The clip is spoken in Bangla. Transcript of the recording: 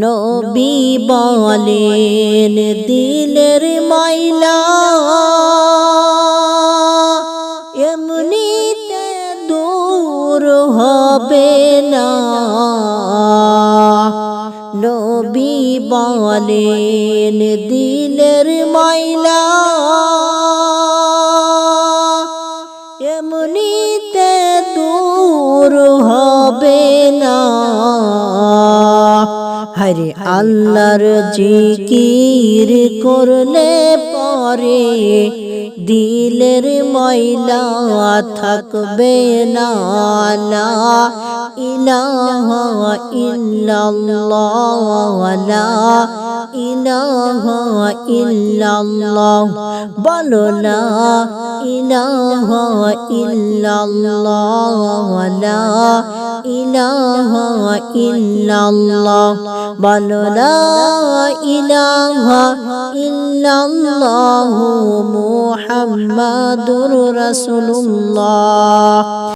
নবী বলেন দিলের ময়লা এমনিতে দূর হবে না। নবী বলেন দিলের ময়লা এমনিতে দূর হবে না। হরে আল্লাহর জিকির করলে পরে দিলের ময়লা থাকবে না। লা ইলাহা ইল্লাল্লাহ লা ইলাহা ইল্লাল্লাহ বলো লা ইলাহা ইল্লাল্লাহ লা ইলাহা ইল্লাল্লাহ বলো লা ইলাহা ইল্লাল্লাহু মুহাম্মাদুর রাসূলুল্লাহ।